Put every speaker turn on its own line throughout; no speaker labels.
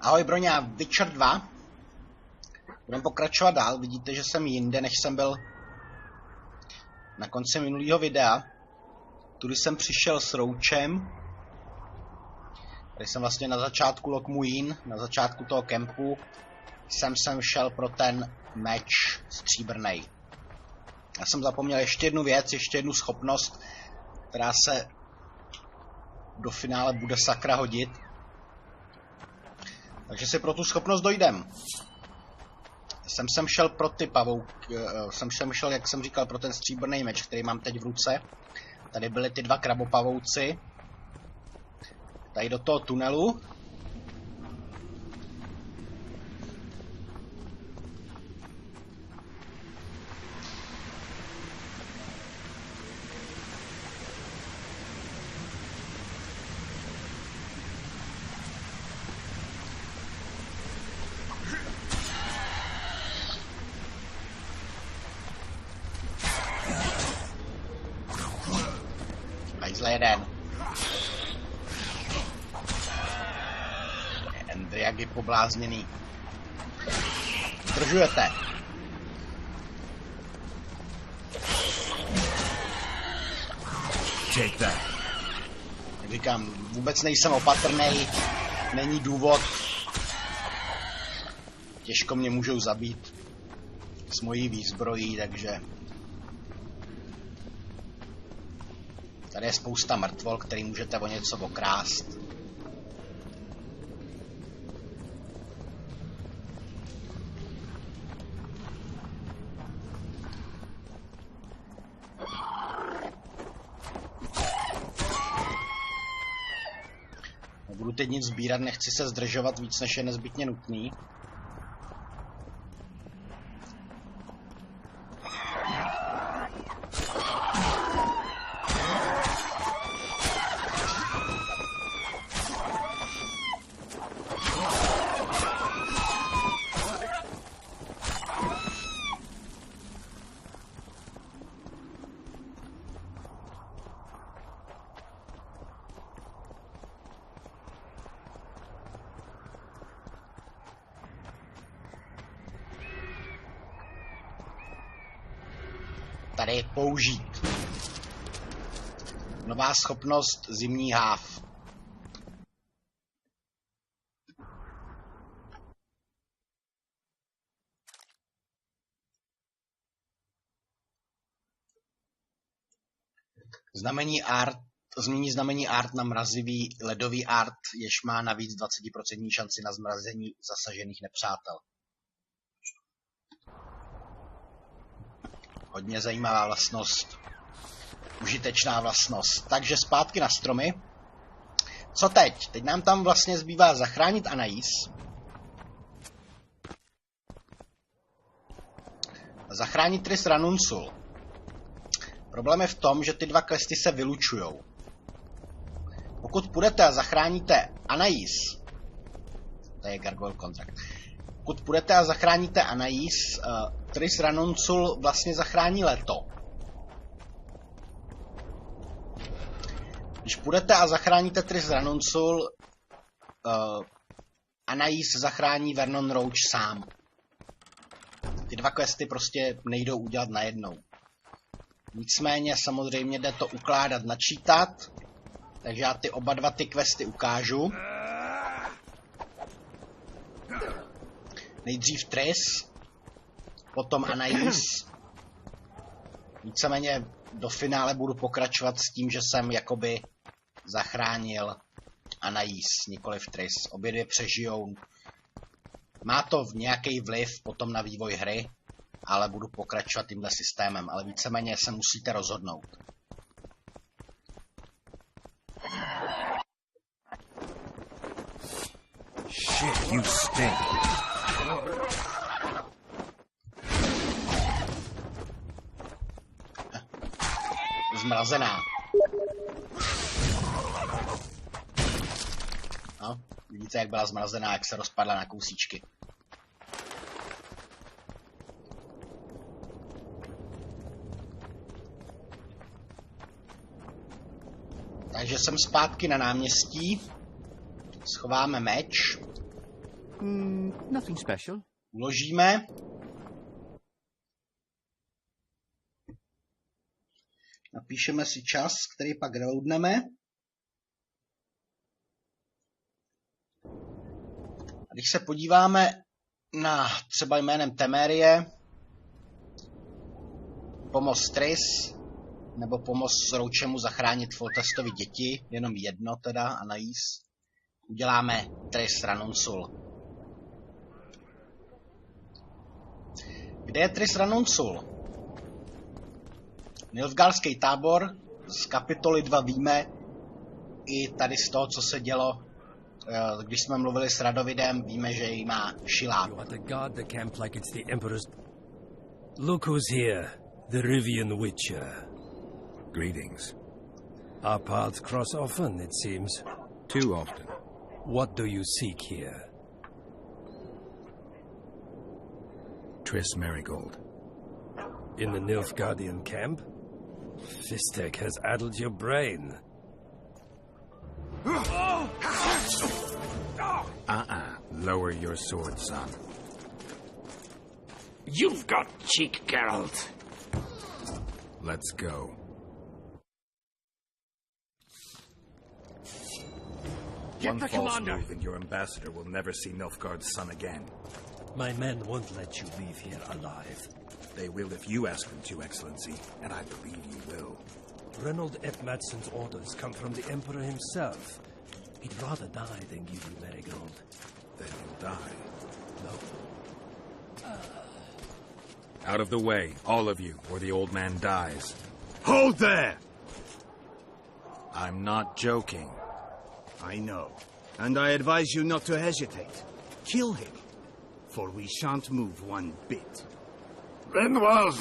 Ahoj Broňa, Witcher 2. Budeme pokračovat dál, vidíte, že jsem jinde, než jsem byl na konci minulého videa. Tudy jsem přišel s Roučem. Tady jsem vlastně na začátku Lokmuin, na začátku toho kempu. Jsem šel pro ten meč stříbrnej. Já jsem zapomněl ještě jednu věc, ještě jednu schopnost, která se do finále bude sakra hodit. Takže si pro tu schopnost dojdem. Jsem šel pro ty pavouky, jsem šel, jak jsem říkal, pro ten stříbrný meč, který mám teď v ruce. Tady byly ty dva krabopavouci. Tady do toho tunelu. Hajzle jeden. Jak je poblázněný. Zdržujete.
Take that.
Jak říkám, vůbec nejsem opatrnej. Není důvod. Těžko mě můžou zabít s mojí výzbrojí, takže tady je spousta mrtvol, který můžete o něco okrást. Nebudu teď nic sbírat, nechci se zdržovat víc, než je nezbytně nutný. Tady použít. Nová schopnost zimní háv. Znamení art. Změní znamení art na mrazivý ledový art, jež má navíc 20% šanci na zmrazení zasažených nepřátel. Hodně zajímavá vlastnost. Užitečná vlastnost. Takže zpátky na stromy. Co teď? Teď nám tam vlastně zbývá zachránit Anais. Zachránit Triss Ranunsul. Problém je v tom, že ty dva questy se vylučujou. Pokud půjdete a zachráníte Anais, to je Gargoyle kontrakt. Pokud půjdete a zachráníte Anais, Triss Ranunsul vlastně zachrání Leto. Když půjdete a zachráníte Triss Ranunsul, Anais zachrání Vernon Roche sám. Ty dva questy prostě nejdou udělat najednou. Nicméně samozřejmě jde to ukládat, načítat, takže já ty oba dva ty questy ukážu. Nejdřív Triss, potom Anais. Víceméně do finále budu pokračovat s tím, že jsem jakoby zachránil Anais, nikoliv Triss. Obě dvě přežijou. Má to nějaký vliv potom na vývoj hry, ale budu pokračovat tímhle systémem. Ale víceméně se musíte rozhodnout.
Shit, you stink.
Zmrazená. No, vidíte, jak byla zmrazená, jak se rozpadla na kousíčky. Takže jsem zpátky na náměstí. Schováme meč.
Nothing special.
Uložíme. Napíšeme si čas, který pak reloadneme. A když se podíváme na třeba jménem Temerie, pomoz Triss, nebo pomoz Rochemu zachránit Foltestovi děti, jenom jedno teda, a najíst, uděláme Triss Ranunsul. Kde je Triss Ranunsul? Nilfgaardský tábor, z kapitoly 2 víme, i tady z toho, co se dělo, když jsme mluvili s Radovidem, víme, že jí má šilá.
Look who's here, the Rivian Witcher.
Greetings.
Our paths cross often, it seems.
Too often.
What do you seek here?
Triss Merigold.
In the Nilfgaardian camp? Fistek has addled your brain.
Lower your sword, son.
You've got cheek, Geralt.
Let's go. One false move and your ambassador will never see Nilfgaard's son again.
My men won't let you leave here alive.
They will if you ask them to, Excellency, and I believe you will.
Reynold Epmadson's orders come from the Emperor himself. He'd rather die than give you Merigold.
Then he'll die.
No.
Out of the way, all of you, or the old man dies.
Hold there!
I'm not joking.
I know, and I advise you not to hesitate. Kill him, for we shan't move one bit.
Renold!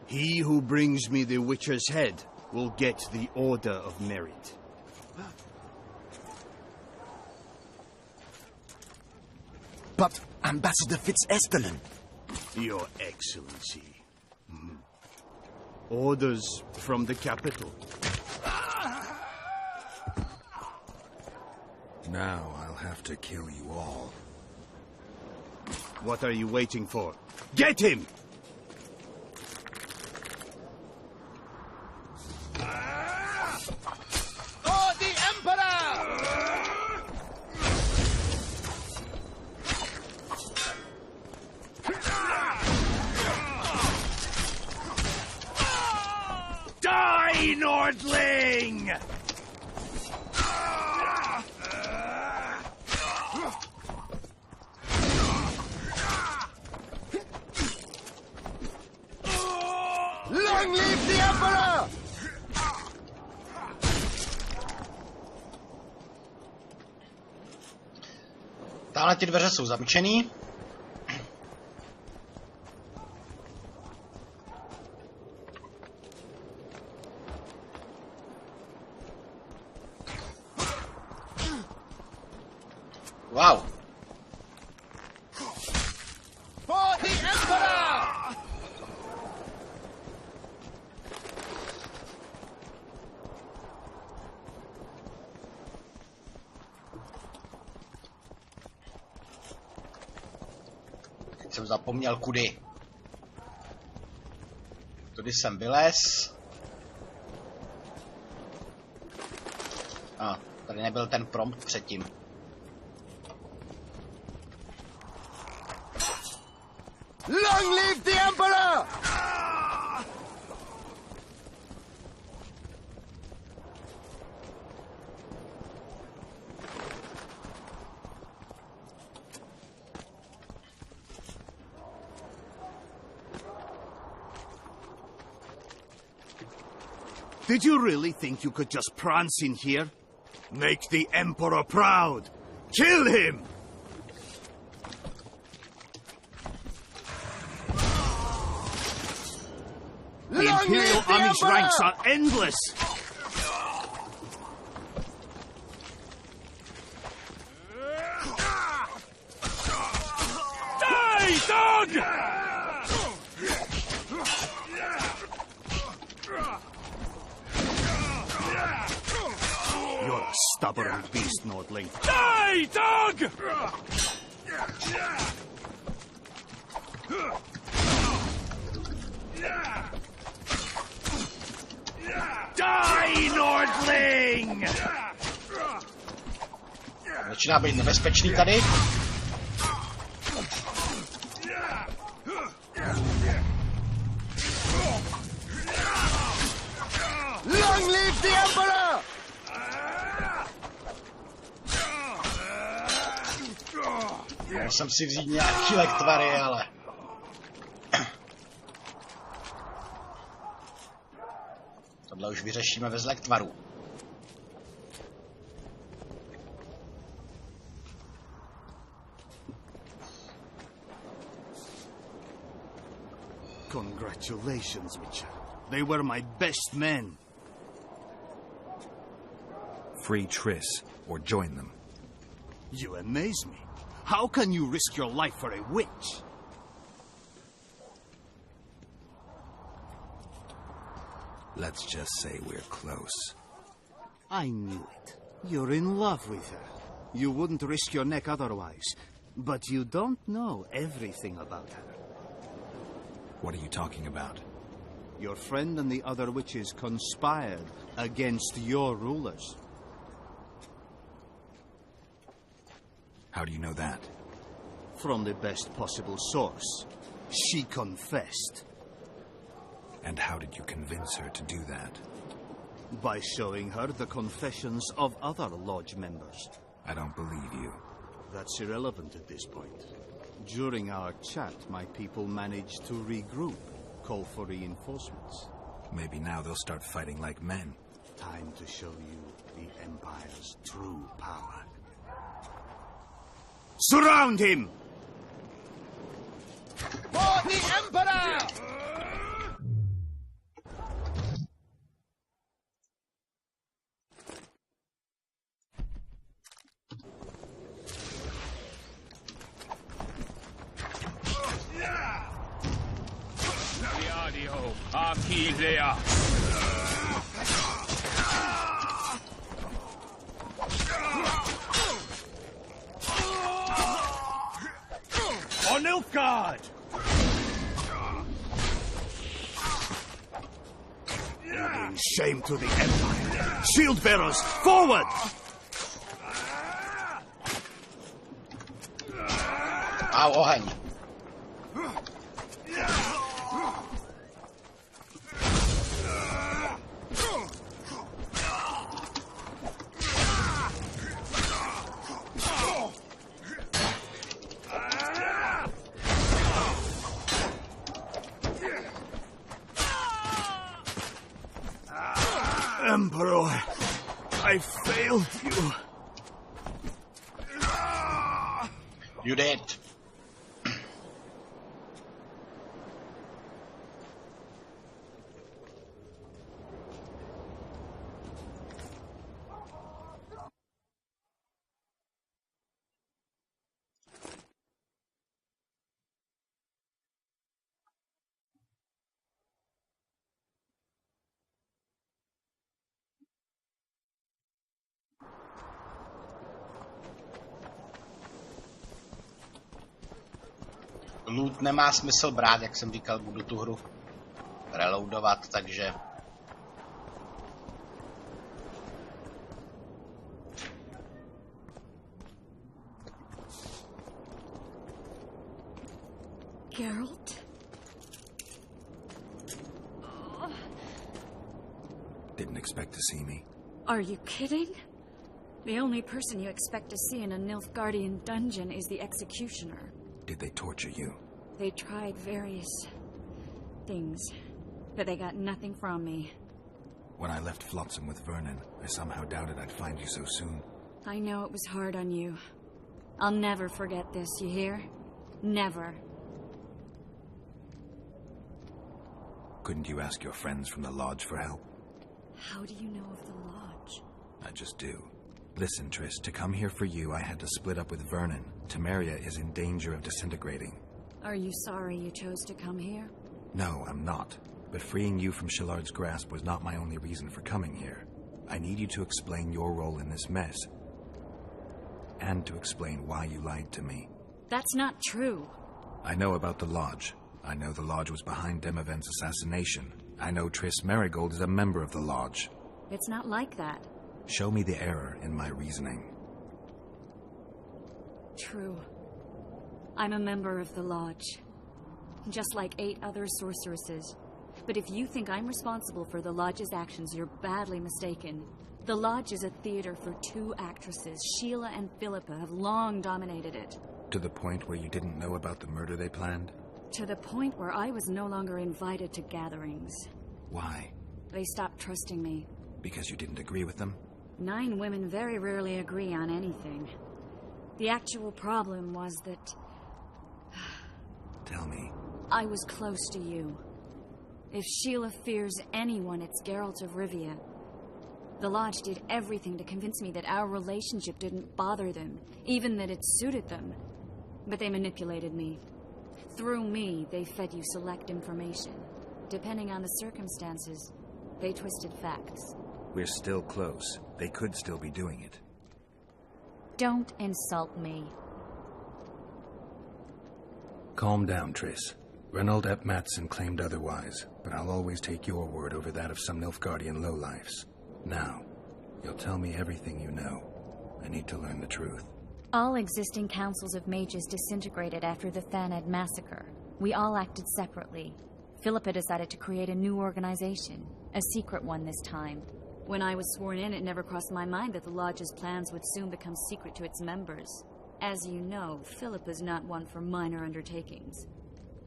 He who brings me the Witcher's head will get the Order of Merit.
But Ambassador Fitz-Estelin...
Your Excellency. Orders from the capital.
Now I'll have to kill you all.
What are you waiting for? Get him!
For the Emperor!
Die, Nordling!
Long live the Emperor!
Táhle ty dveře jsou zamčený. Wow.
For the Emperor!
Teď jsem zapomněl kudy. Tudy jsem vylez. Tady nebyl ten prompt předtím.
Long live the Emperor!
Did you really think you could just prance in here? Make the Emperor proud! Kill him! The Imperial Army's ranks are endless! Die, dog! You're a stubborn beast, Nordling. Die, dog! Die, Nordling!
Začíná být nebezpečný tady.
Long live the Emperor!
Měl jsem si vzít nějaký lektvary, ale... Tohle už vyřešíme bez lektvarů.
Congratulations, Witcher. They were my best men.
Free Triss, or join them.
You amaze me. How can you risk your life for a witch?
Let's just say we're close.
I knew it. You're in love with her. You wouldn't risk your neck otherwise. But you don't know everything about her.
What are you talking about?
Your friend and the other witches conspired against your rulers.
How do you know that?
From the best possible source. She confessed.
And how did you convince her to do that?
By showing her the confessions of other lodge members.
I don't believe you.
That's irrelevant at this point. During our chat, my people managed to regroup, call for reinforcements.
Maybe now they'll start fighting like men.
Time to show you the Empire's true power. Surround him!
For the Emperor!
On Nilfgaard! You bring shame to the Empire. Shield bearers, forward!
Au, oheň.
Emperor, I failed you.
You did. Loot nemá smysl brát, jak jsem říkal, budu tu hru reloadovat, takže...
Geralt?
Didn't expect to see me.
Are you kidding? The only person you expect to see in a Nilfgaardian dungeon is the executioner.
Did they torture you?
They tried various things, but they got nothing from me.
When I left Flotsam with Vernon, I somehow doubted I'd find you so soon.
I know it was hard on you. I'll never forget this, you hear? Never.
Couldn't you ask your friends from the lodge for help?
How do you know of the lodge?
I just do. Listen, Triss, to come here for you, I had to split up with Vernon. Temeria is in danger of disintegrating.
Are you sorry you chose to come here?
No, I'm not. But freeing you from Shillard's grasp was not my only reason for coming here. I need you to explain your role in this mess. And to explain why you lied to me.
That's not true.
I know about the Lodge. I know the Lodge was behind Demavend's assassination. I know Triss Merigold is a member of the Lodge.
It's not like that.
Show me the error in my reasoning.
True. I'm a member of the Lodge. Just like 8 other sorceresses. But if you think I'm responsible for the Lodge's actions, you're badly mistaken. The Lodge is a theater for 2 actresses. Sheila and Philippa have long dominated it.
To the point where you didn't know about the murder they planned?
To the point where I was no longer invited to gatherings.
Why?
They stopped trusting me.
Because you didn't agree with them?
9 women very rarely agree on anything. The actual problem was that...
Tell me.
I was close to you. If Sheila fears anyone, it's Geralt of Rivia. The Lodge did everything to convince me that our relationship didn't bother them, even that it suited them. But they manipulated me. Through me, they fed you select information. Depending on the circumstances, they twisted facts.
We're still close. They could still be doing it.
Don't insult me.
Calm down, Triss. Reynold ep Matson claimed otherwise, but I'll always take your word over that of some Nilfgaardian lowlifes. Now, you'll tell me everything you know. I need to learn the truth.
All existing councils of mages disintegrated after the Thaned massacre. We all acted separately. Philippa decided to create a new organization, a secret one this time. When I was sworn in, it never crossed my mind that the Lodge's plans would soon become secret to its members. As you know, Philippa's not one for minor undertakings.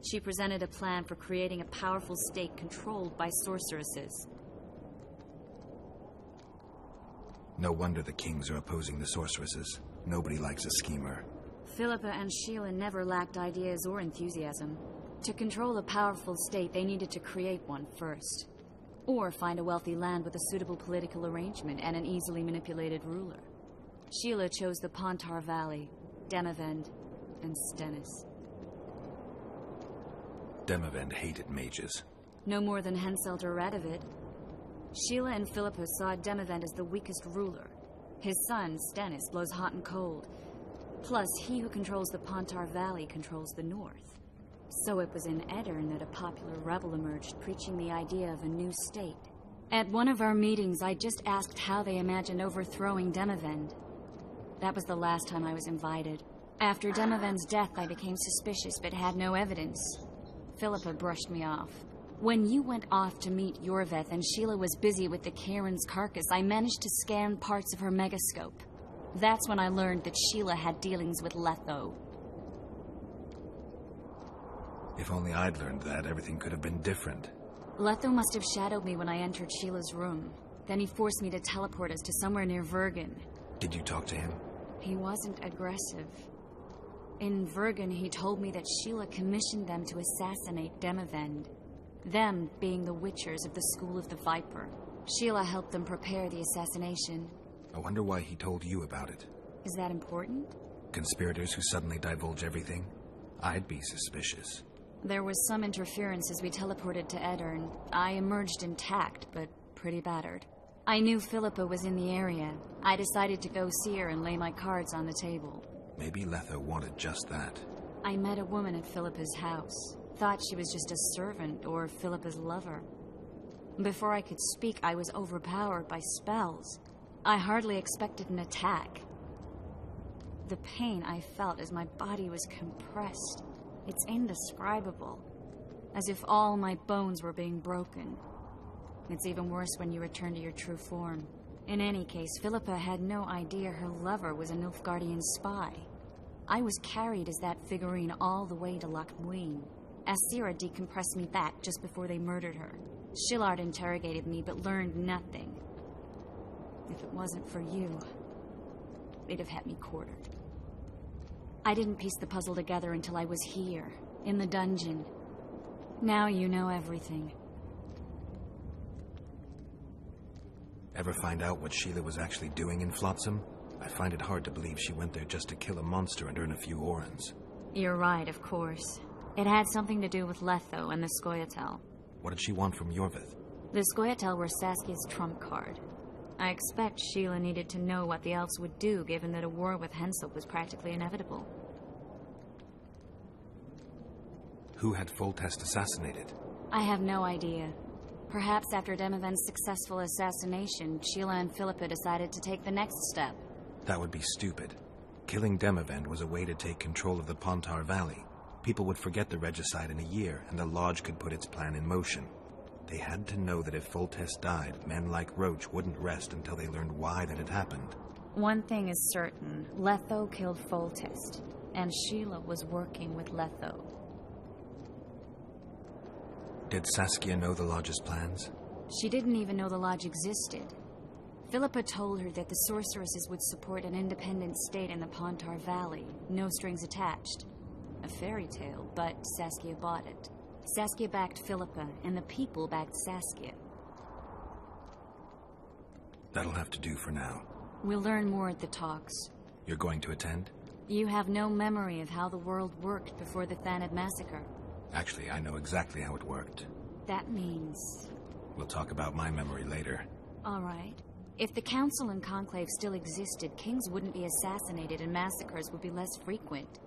She presented a plan for creating a powerful state controlled by sorceresses.
No wonder the kings are opposing the sorceresses. Nobody likes a schemer.
Philippa and Sheila never lacked ideas or enthusiasm. To control a powerful state, they needed to create one first. Or find a wealthy land with a suitable political arrangement and an easily manipulated ruler. Sheila chose the Pontar Valley, Demavend, and Stennis.
Demavend hated mages.
No more than Henselt or Radovid. Sheila and Philippa saw Demavend as the weakest ruler. His son, Stennis, blows hot and cold. Plus, he who controls the Pontar Valley controls the north. So it was in Edirn that a popular rebel emerged, preaching the idea of a new state. At one of our meetings, I just asked how they imagined overthrowing Demavend. That was the last time I was invited. After Demavend's death, I became suspicious, but had no evidence. Philippa brushed me off. When you went off to meet Yorveth and Sheila was busy with the Karen's carcass, I managed to scan parts of her megascope. That's when I learned that Sheila had dealings with Letho.
If only I'd learned that, everything could have been different.
Letho must have shadowed me when I entered Sheila's room. Then he forced me to teleport us to somewhere near Vergen.
Did you talk to him?
He wasn't aggressive. In Vergen, he told me that Sheila commissioned them to assassinate Demavend. Them being the Witchers of the School of the Viper. Sheila helped them prepare the assassination.
I wonder why he told you about it.
Is that important?
Conspirators who suddenly divulge everything? I'd be suspicious.
There was some interference as we teleported to Edirn. I emerged intact, but pretty battered. I knew Philippa was in the area. I decided to go see her and lay my cards on the table.
Maybe Letho wanted just that.
I met a woman at Philippa's house. Thought she was just a servant or Philippa's lover. Before I could speak, I was overpowered by spells. I hardly expected an attack. The pain I felt as my body was compressed. It's indescribable. As if all my bones were being broken. It's even worse when you return to your true form. In any case, Philippa had no idea her lover was a Nilfgaardian spy. I was carried as that figurine all the way to Loch Muin. Asira decompressed me back just before they murdered her. Shillard interrogated me but learned nothing. If it wasn't for you, they'd have had me quartered. I didn't piece the puzzle together until I was here, in the dungeon. Now you know everything.
Ever find out what Sheila was actually doing in Flotsam? I find it hard to believe she went there just to kill a monster and earn a few orans.
You're right, of course. It had something to do with Letho and the Scoia'tael.
What did she want from Yorveth?
The Scoia'tael were Saskia's trump card. I expect Sheila needed to know what the elves would do, given that a war with Henselt was practically inevitable.
Who had Foltest assassinated?
I have no idea. Perhaps after Demavend's successful assassination, Sheila and Philippa decided to take the next step.
That would be stupid. Killing Demavend was a way to take control of the Pontar Valley. People would forget the regicide in a year, and the Lodge could put its plan in motion. They had to know that if Foltest died, men like Roach wouldn't rest until they learned why that had happened.
One thing is certain. Letho killed Foltest, and Sheila was working with Letho.
Did Saskia know the Lodge's plans?
She didn't even know the Lodge existed. Philippa told her that the sorceresses would support an independent state in the Pontar Valley, no strings attached. A fairy tale, but Saskia bought it. Saskia backed Philippa, and the people backed Saskia.
That'll have to do for now.
We'll learn more at the talks.
You're going to attend?
You have no memory of how the world worked before the Thanid massacre.
Actually, I know exactly how it worked.
That means...
We'll talk about my memory later.
All right. If the Council and Conclave still existed, kings wouldn't be assassinated and massacres would be less frequent.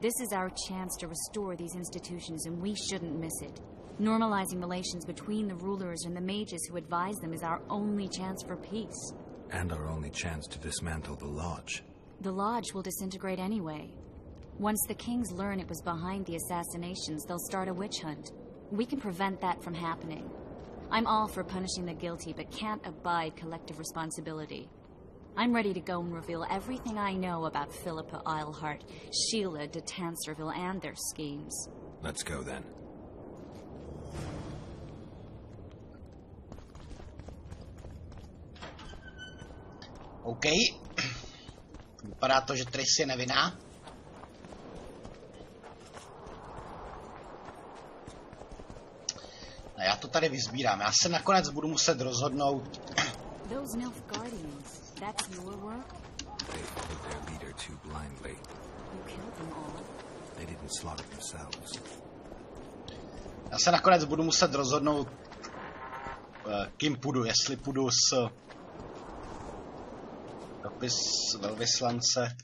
This is our chance to restore these institutions, and we shouldn't miss it. Normalizing relations between the rulers and the mages who advise them is our only chance for peace.
And our only chance to dismantle the Lodge.
The Lodge will disintegrate anyway. Once the kings learn it was behind the assassinations, they'll start a witch hunt. We can prevent that from happening. I'm all for punishing the guilty, but can't abide collective responsibility. I'm ready to go and reveal everything I know about Philippa Eilhart, Sheila de Tanserville, and their schemes.
Let's go then.
OK. Vypadá to, že Triss je nevinná. A já to tady vyzbírám. Já se nakonec budu muset rozhodnout.
Those Nilfgaardians, that's your work?
They followed their leader too blindly.
You killed them all.
They didn't slaughter themselves.
Já se nakonec budu muset rozhodnout, kým půjdu. Jestli půjdu s dopis velvyslance.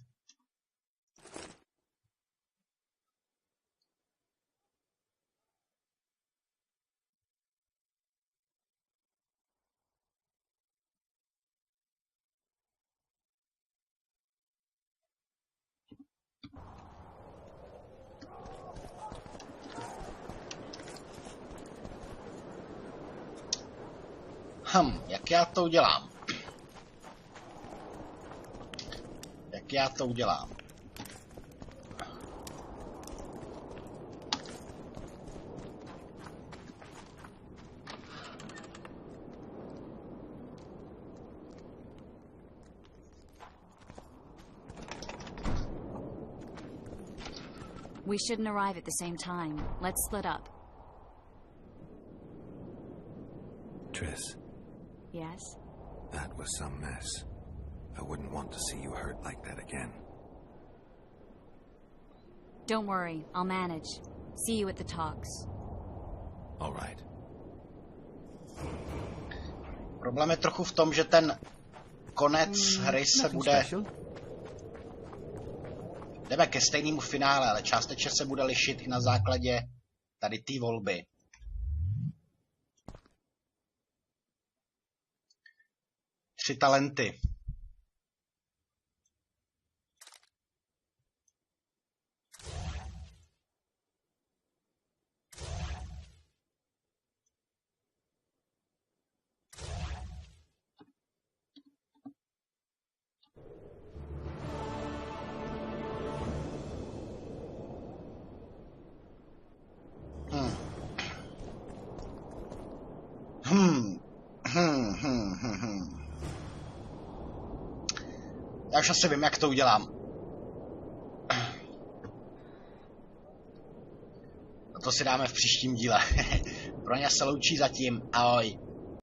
Jak já to udělám? Jak já to udělám?
We shouldn't arrive at the same time. Let's split up.
Triss.
Yes?
That was some mess. I wouldn't want to see you hurt like that again.
Don't worry, I'll manage. See you at the talks.
All right.
Problém je trochu v tom, že ten konec hry se bude... Jdeme ke stejnému finále, ale částečně se bude lišit i na základě tady té volby. Tři talenty. Já už asi vím, jak to udělám. A to si dáme v příštím díle. Pro ně se loučí zatím. Ahoj.